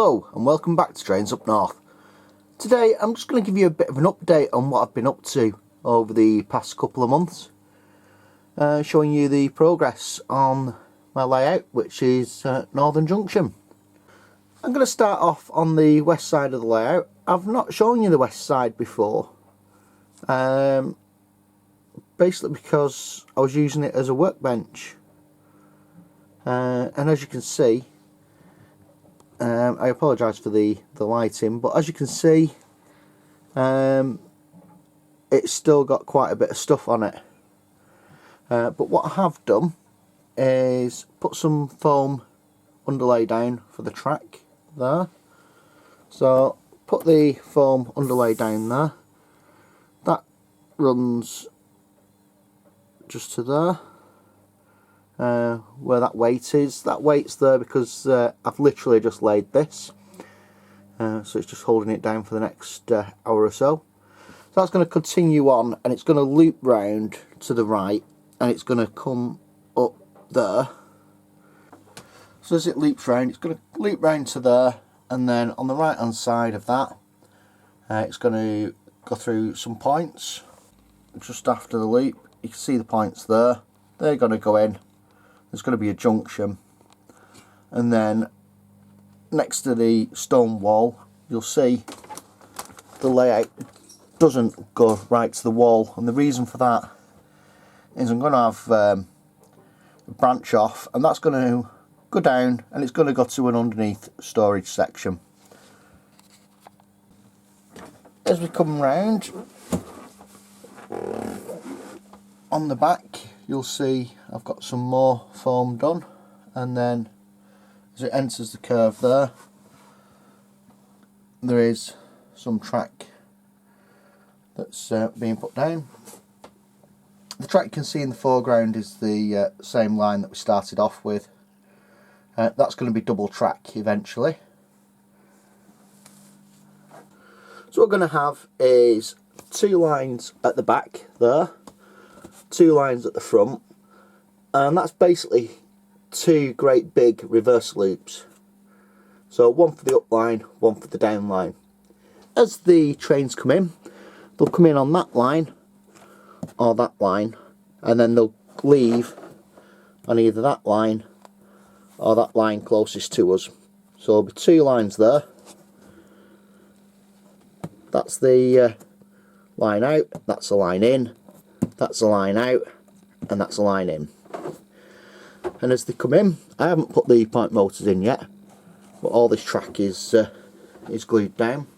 Hello and welcome back to Trains Up North. Today I'm just going to give you a bit of an update on what I've been up to over the past couple of months, showing you the progress on my layout, which is Northern Junction. I'm going to start off on the west side of the layout. I've not shown you the west side before, basically because I was using it as a workbench, and as you can see, I apologise for the lighting, but as you can see, it's still got quite a bit of stuff on it. But what I have done is put some foam underlay down for the track there. So put the foam underlay down there. That runs just to there. Where that weight is. That weight's there because I've literally just laid this, so it's just holding it down for the next hour or so. So that's going to continue on, and it's going to loop round to the right, and it's going to come up there. So as it loops round, it's going to loop round to there, and then on the right hand side of that, it's going to go through some points just after the loop. You can see the points there. They're going to go in. There's going to be a junction, and then next to the stone wall you'll see the layout doesn't go right to the wall, and the reason for that is I'm going to have a branch off, and that's going to go down and it's going to go to an underneath storage section. As we come round on the back, you'll see I've got some more foam done, and then as it enters the curve there is some track that's being put down. The track you can see in the foreground is the same line that we started off with. That's going to be double track eventually. So what we're going to have is two lines at the back there, two lines at the front, and that's basically two great big reverse loops. So one for the up line, one for the down line. As the trains come in, they'll come in on that line or that line, and then they'll leave on either that line or that line closest to us. So there'll be two lines there. That's the line out, that's a line in, that's a line out, and that's a line in. And as they come in, I haven't put the point motors in yet, but all this track is glued down.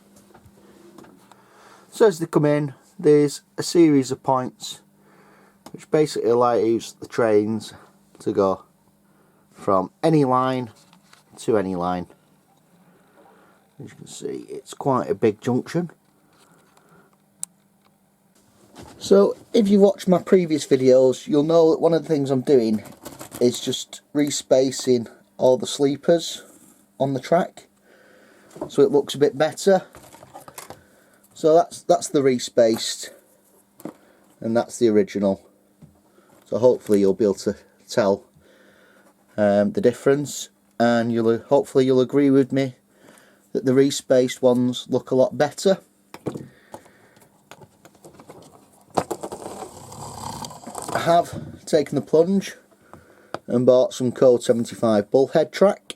So as they come in, there's a series of points which basically allows the trains to go from any line to any line. As you can see, it's quite a big junction. So if you watched my previous videos, you'll know that one of the things I'm doing is just respacing all the sleepers on the track so it looks a bit better. So that's the respaced, and that's the original. So hopefully you'll be able to tell the difference, and hopefully you'll agree with me that the respaced ones look a lot better. I have taken the plunge and bought some Code 75 bullhead track.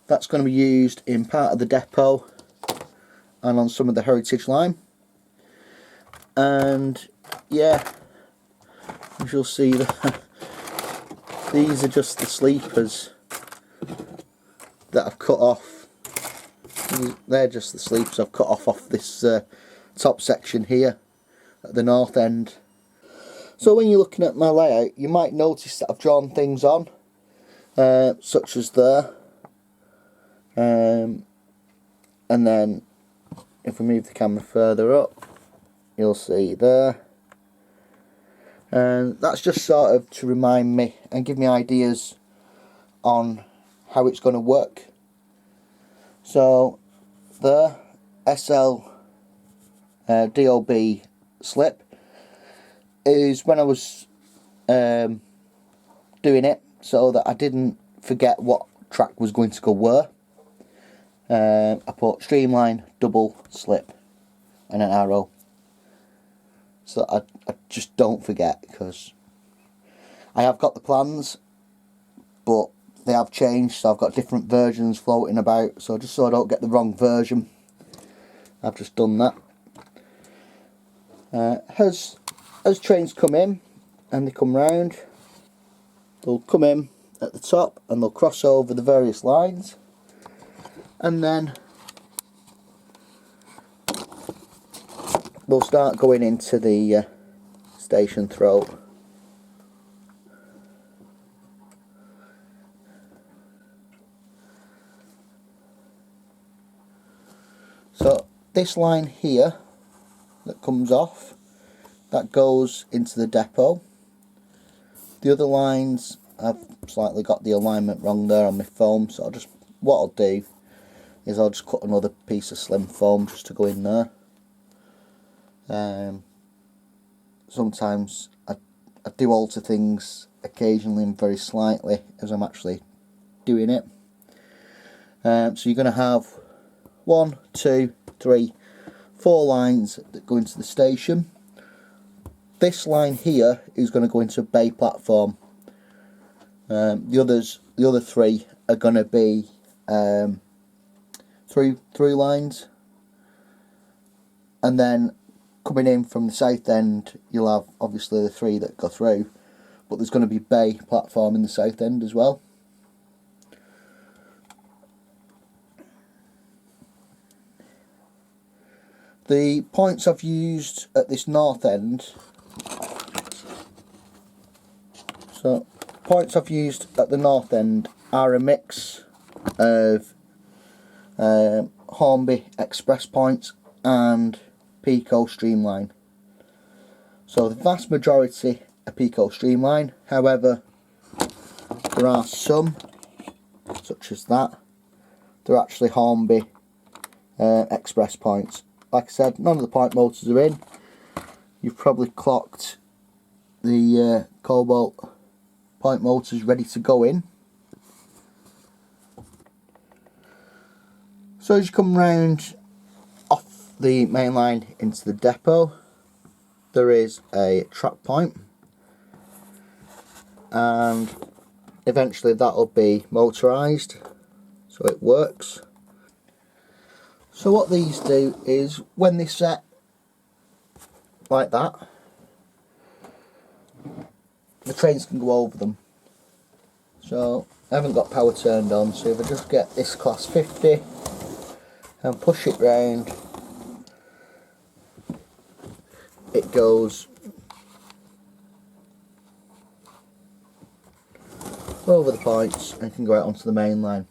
That's going to be used in part of the depot and on some of the heritage line. And yeah, as you'll see, these are just the sleepers that I've cut off. They're just the sleepers I've cut off this top section here at the north end. So when you're looking at my layout, you might notice that I've drawn things on, such as there, and then if we move the camera further up, you'll see there, and that's just sort of to remind me and give me ideas on how it's going to work. So the SL DOB slip is when I was doing it so that I didn't forget what track was going to go where. I put streamline, double, slip and an arrow, so I just don't forget, because I have got the plans but they have changed, so I've got different versions floating about, so just so I don't get the wrong version, I've just done that. As trains come in and they come round, they'll come in at the top and they'll cross over the various lines, and then they'll start going into the station throat. So this line here that comes off, that goes into the depot. The other lines, I've slightly got the alignment wrong there on my foam, so what I'll do is I'll just cut another piece of slim foam just to go in there. Sometimes I do alter things occasionally and very slightly as I'm actually doing it. So you're going to have 1, 2, 3, 4 lines that go into the station. This line here is going to go into a bay platform. The other 3 are going to be through lines, and then coming in from the south end you'll have obviously the 3 that go through, but there's going to be bay platform in the south end as well. The points I've used at this north end, so points I've used at the north end are a mix of Hornby Express points and Peco Streamline. So the vast majority are Peco Streamline, however there are some, such as that, they're actually Hornby Express points. Like I said, none of the point motors are in. You've probably clocked the Cobalt point motors ready to go in. So as you come round off the main line into the depot, there is a track point, and eventually that'll be motorised, so it works. So what these do is, when they set like that, the trains can go over them. So I haven't got power turned on, so if I just get this class 50 and push it round, it goes over the points and can go out onto the main line.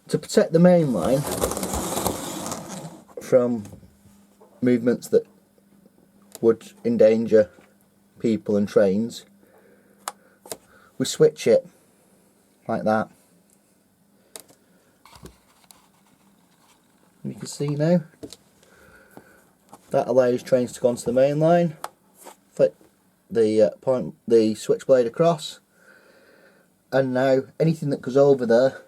To protect the main line from movements that would endanger people and trains, we switch it like that. You can see now that allows trains to go onto the main line, flip the switchblade across, and now anything that goes over there,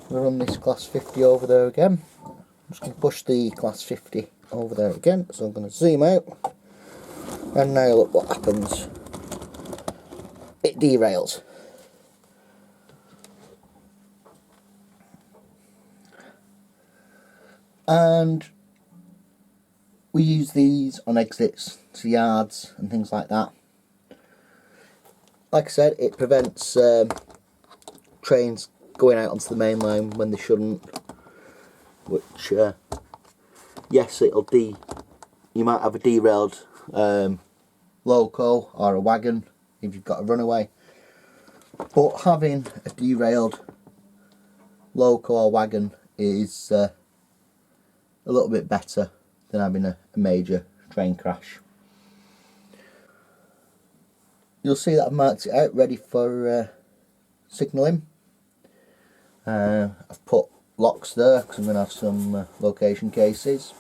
we'll run this class 50 over there again. I'm just going to push the class 50 over there again, so I'm going to zoom out, and now look what happens. It derails. And we use these on exits to yards and things like that. Like I said, it prevents trains going out onto the main line when they shouldn't, which yes, you might have a derailed loco or a wagon if you've got a runaway, but having a derailed loco or wagon is a little bit better than having a major train crash. You'll see that I've marked it out ready for signalling. I've put locks there because I'm going to have some location cases.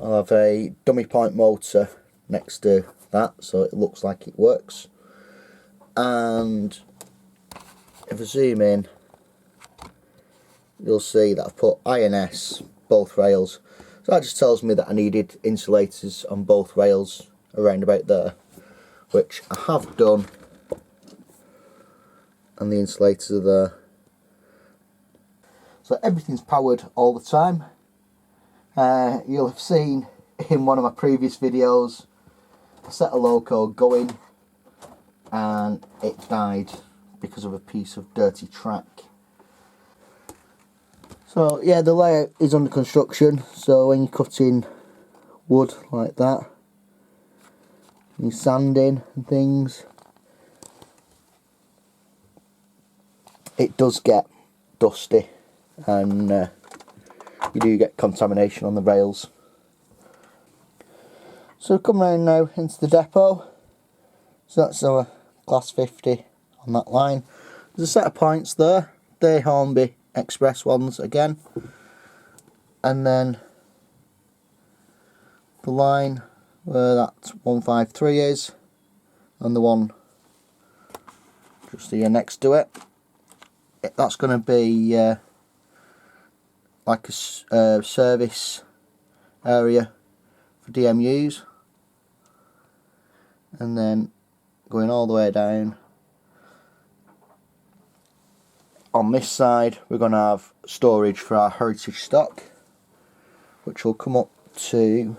I'll have a dummy point motor next to that so it looks like it works, and if I zoom in, you'll see that I've put INS both rails. So that just tells me that I needed insulators on both rails around about there, which I have done, and the insulators are there. So everything's powered all the time. You'll have seen in one of my previous videos, I set a loco going and it died because of a piece of dirty track. So yeah, the layout is under construction, so when you're cutting wood like that, you're sanding and things, it does get dusty and you do get contamination on the rails. So come round now into the depot. So that's our Class 50 on that line. There's a set of points there, they're Hornby Express ones again, and then the line where that 153 is, and the one just here next to it, that's going to be like a service area for DMUs, and then going all the way down. On this side we're going to have storage for our heritage stock, which will come up to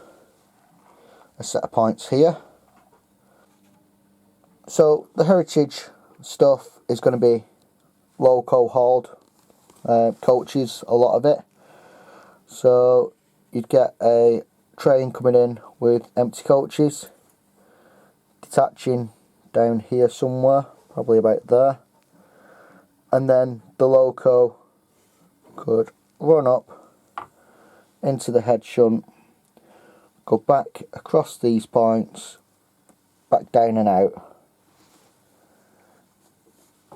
a set of points here. So the heritage stuff is going to be loco hauled coaches, a lot of it. So you'd get a train coming in with empty coaches, detaching down here somewhere, probably about there, and then the loco could run up into the head shunt, go back across these points, back down and out,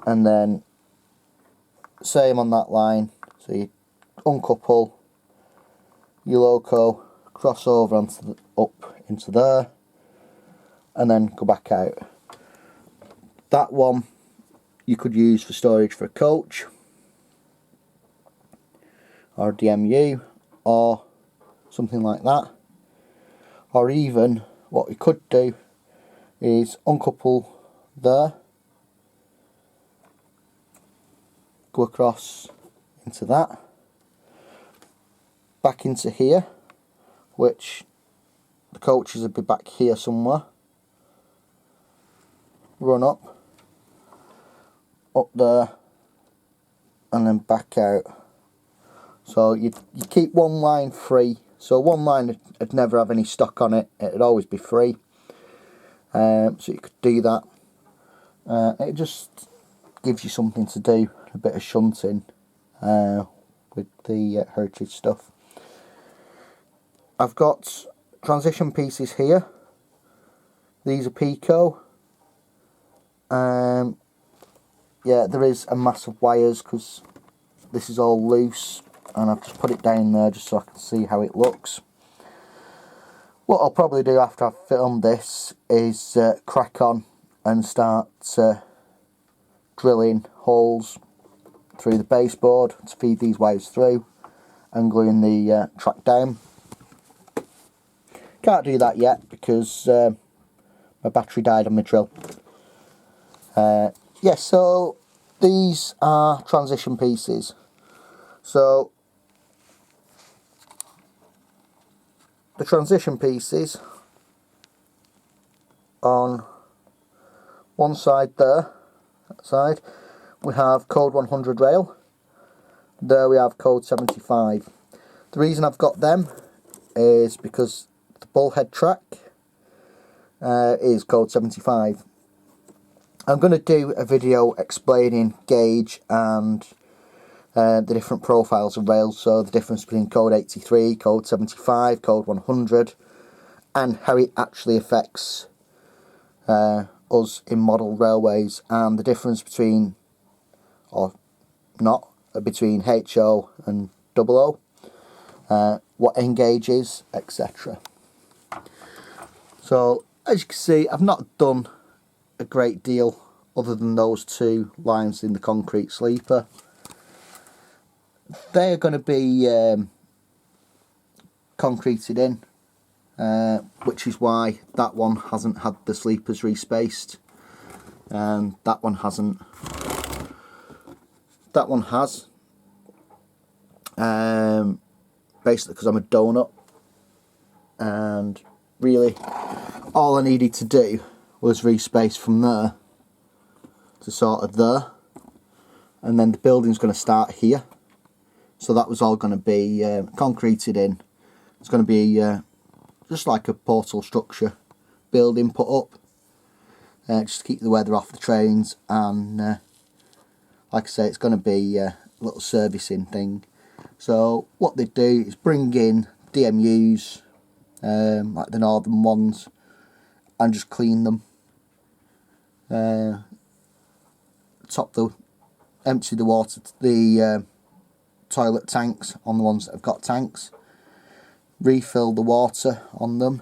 and then same on that line. So you uncouple your loco, cross over onto up into there, and then go back out. That one you could use for storage for a coach or a DMU or something like that. Or even what we could do is uncouple there, go across into that, back into here, which the coaches would be back here somewhere, run up there, and then back out. So you keep one line free, so one line would never have any stock on it, it'd always be free. So you could do that. It just gives you something to do, a bit of shunting with the heritage stuff. I've got transition pieces here. These are Pico. Yeah, there is a mass of wires because this is all loose, and I've just put it down there just so I can see how it looks. What I'll probably do after I've filmed this is crack on and start drilling holes through the baseboard to feed these wires through and gluing the track down. Can't do that yet because my battery died on my drill. Yeah, so these are transition pieces. So the transition pieces on one side there, that side, we have code 100 rail. There we have code 75. The reason I've got them is because the bullhead track is code 75. I'm going to do a video explaining gauge and the different profiles of rails, so the difference between code 83, code 75, code 100, and how it actually affects us in model railways, and the difference between, or not, between HO and 00, what N gauge is, etc. So as you can see, I've not done a great deal other than those two lines in the concrete sleeper. They're going to be concreted in, which is why that one hasn't had the sleepers respaced and that one hasn't. That one has, basically because I'm a donut, and really all I needed to do was respace from there to sort of there, and then the building's going to start here. So that was all going to be concreted in. It's going to be just like a portal structure building put up, just to keep the weather off the trains, and like I say, it's going to be a little servicing thing. So what they do is bring in DMUs, like the northern ones, and just clean them. Empty the water, the toilet tanks on the ones that have got tanks. Refill the water on them,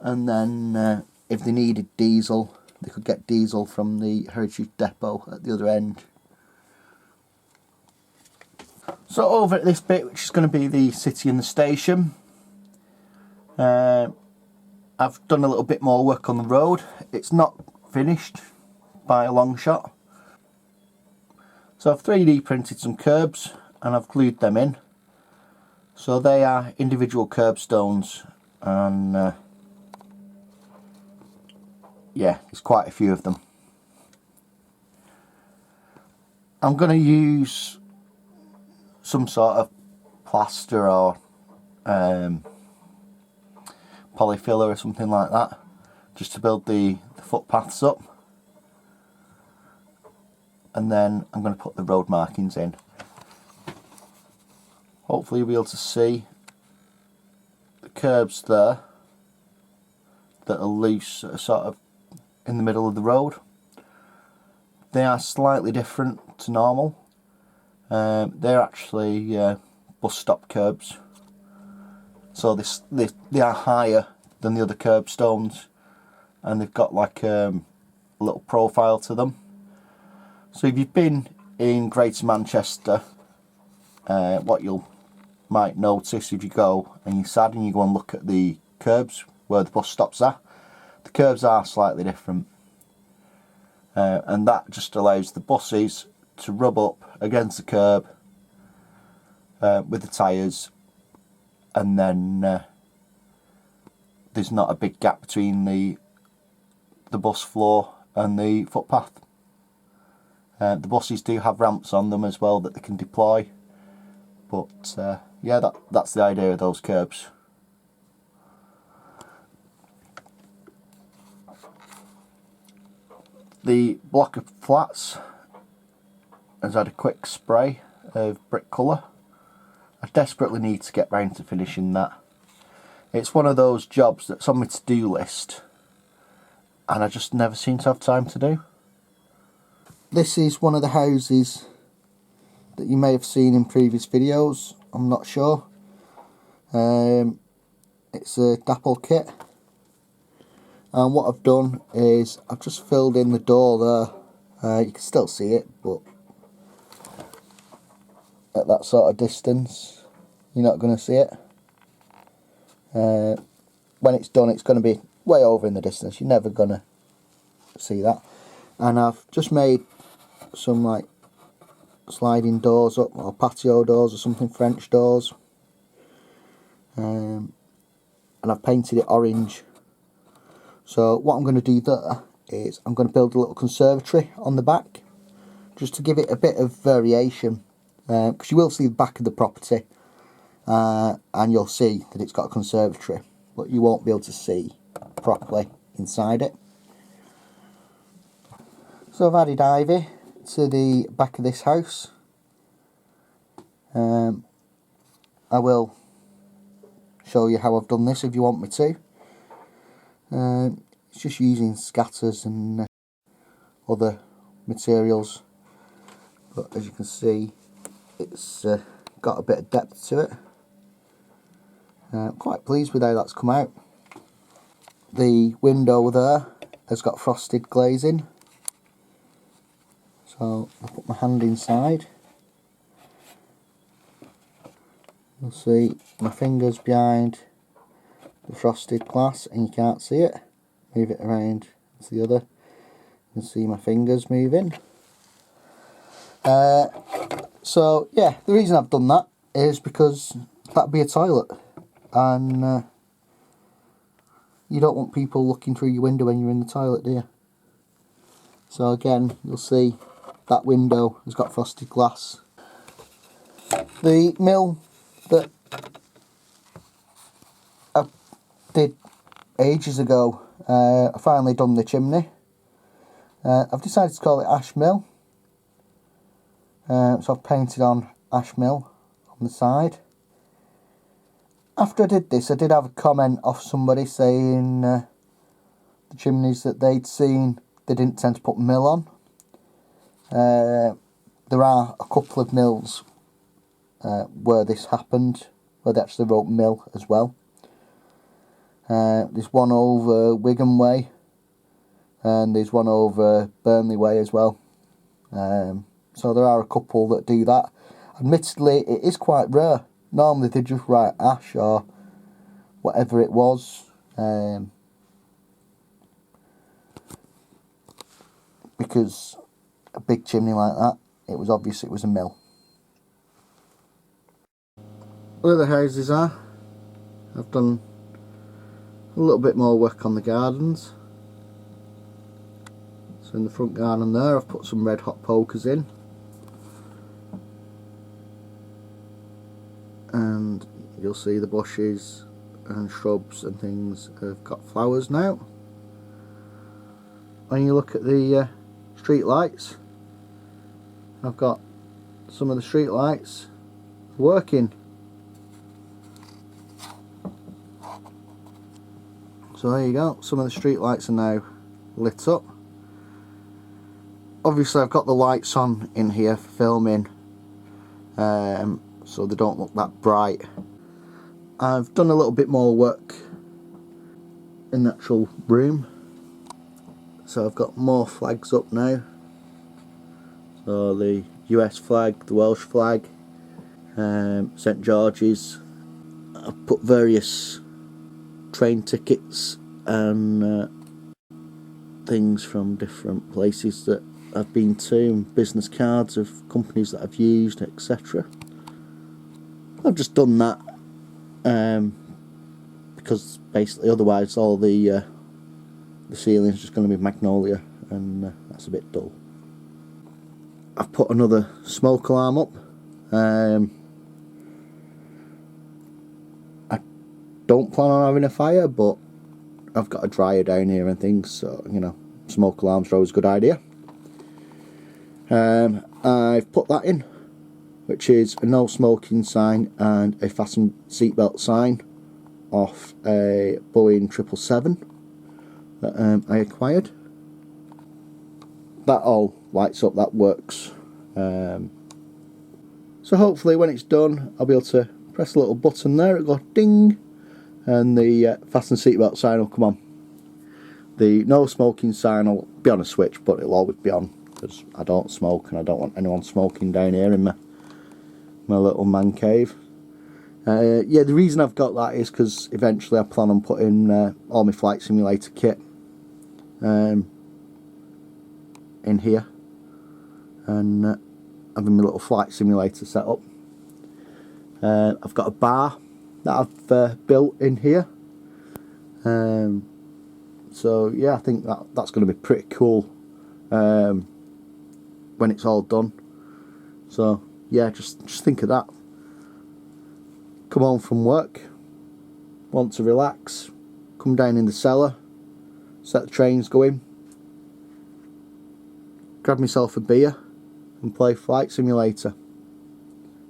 and then if they needed diesel, they could get diesel from the Heritage Depot at the other end. So over at this bit, which is going to be the city and the station, I've done a little bit more work on the road. It's not finished by a long shot. So I've 3D printed some curbs and I've glued them in. So they are individual curbstones, and yeah, there's quite a few of them. I'm going to use some sort of plaster or polyfiller or something like that, just to build the footpaths up, and then I'm going to put the road markings in. Hopefully you'll be able to see the curbs there that are loose, sort of in the middle of the road. They are slightly different to normal. They're actually bus stop curbs, so they are higher than the other curbstones, and they've got like a little profile to them. So if you've been in Greater Manchester, what you might notice if you go and you're sad and you go and look at the curbs where the bus stops are, the curbs are slightly different, and that just allows the buses to rub up against the curb with the tyres, and then there's not a big gap between the bus floor and the footpath. The buses do have ramps on them as well that they can deploy, but yeah, that's the idea of those curbs. The block of flats has had a quick spray of brick colour. I desperately need to get round to finishing that. It's one of those jobs that's on my to-do list and I just never seem to have time to do. This is one of the houses that you may have seen in previous videos, I'm not sure. It's a dapple kit, and what I've done is I've just filled in the door there. You can still see it, but at that sort of distance you're not going to see it. When it's done, it's going to be way over in the distance, you're never going to see that. And I've just made some like sliding doors up, or patio doors or something, French doors, and I've painted it orange. So what I'm going to do there is I'm going to build a little conservatory on the back, just to give it a bit of variation, because you will see the back of the property, and you'll see that it's got a conservatory, but you won't be able to see properly inside it. So I've added ivy to the back of this house. I will show you how I've done this if you want me to. It's just using scatters and other materials, but as you can see, it's got a bit of depth to it. I'm quite pleased with how that's come out. The window there has got frosted glazing. So I'll put my hand inside. You'll see my fingers behind the frosted glass and you can't see it. Move it around to the other. You can see my fingers moving. So yeah, the reason I've done that is because that'd be a toilet, and you don't want people looking through your window when you're in the toilet, do you? So again, you'll see that window has got frosted glass. The mill that I did ages ago, I finally done the chimney. I've decided to call it Ash Mill. So I've painted on Ash Mill on the side. After I did this, I did have a comment off somebody saying the chimneys that they'd seen, they didn't tend to put mill on. There are a couple of mills where this happened, where they actually wrote mill as well. There's one over Wigan Way, and there's one over Burnley Way as well. So there are a couple that do that. Admittedly, it is quite rare. Normally they just write ash or whatever it was. Because a big chimney like that, it was obvious it was a mill. Where the houses are, I've done a little bit more work on the gardens. So in the front garden there, I've put some red hot pokers in. And you'll see the bushes and shrubs and things have got flowers now. When you look at the street lights, I've got some of the street lights working. So there you go, some of the street lights are now lit up. Obviously I've got the lights on in here for filming, so they don't look that bright. I've done a little bit more work in the actual room. So I've got more flags up now. So the US flag, the Welsh flag, St George's. I've put various train tickets and things from different places that I've been to, and business cards of companies that I've used, etc. I've just done that because basically otherwise all the ceiling's just going to be magnolia, and that's a bit dull. I've put another smoke alarm up. I don't plan on having a fire, but I've got a dryer down here and things, so you know, smoke alarms are always a good idea. I've put that in, which is a no smoking sign and a fasten seatbelt sign off a Boeing 777 that I acquired. That all lights up, that works. So hopefully when it's done, I'll be able to press a little button there, it'll go ding, and the fasten seatbelt sign will come on. The no smoking sign will be on a switch, but it'll always be on, because I don't smoke and I don't want anyone smoking down here in my little man cave. Yeah, the reason I've got that is because eventually I plan on putting all my flight simulator kit in here, and having my little flight simulator set up. I've got a bar that I've built in here, so yeah, I think that's going to be pretty cool when it's all done. So yeah, just think of that. Come home from work, want to relax, come down in the cellar, set the trains going, grab myself a beer and play Flight Simulator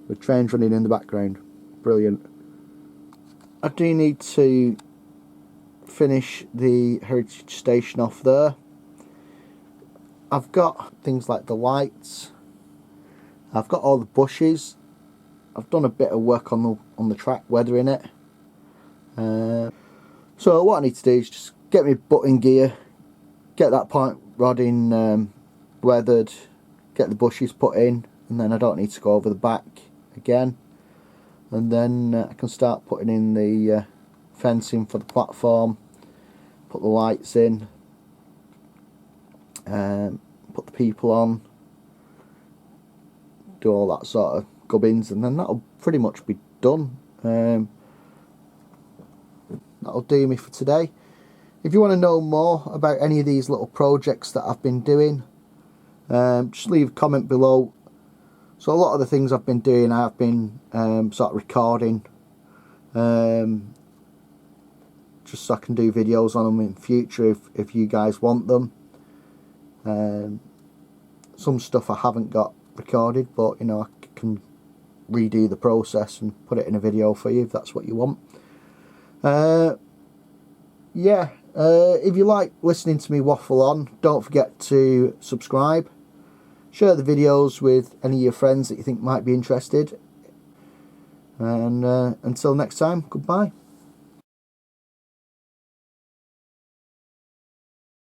with trains running in the background. Brilliant. I do need to finish the heritage station off there. I've got things like the lights, I've got all the bushes, I've done a bit of work on the track weathering it. So what I need to do is just get my butt in gear, get that point rod in weathered, get the bushes put in, and then I don't need to go over the back again. And then I can start putting in the fencing for the platform, put the lights in, put the people on, do all that sort of gubbins, and then that'll pretty much be done. That'll do me for today. If you want to know more about any of these little projects that I've been doing, just leave a comment below. So a lot of the things I've been doing, I've been sort of recording, just so I can do videos on them in future if you guys want them. Some stuff I haven't got recorded, but you know, I can redo the process and put it in a video for you if that's what you want. Yeah, if you like listening to me waffle on, don't forget to subscribe, share the videos with any of your friends that you think might be interested, and until next time, goodbye.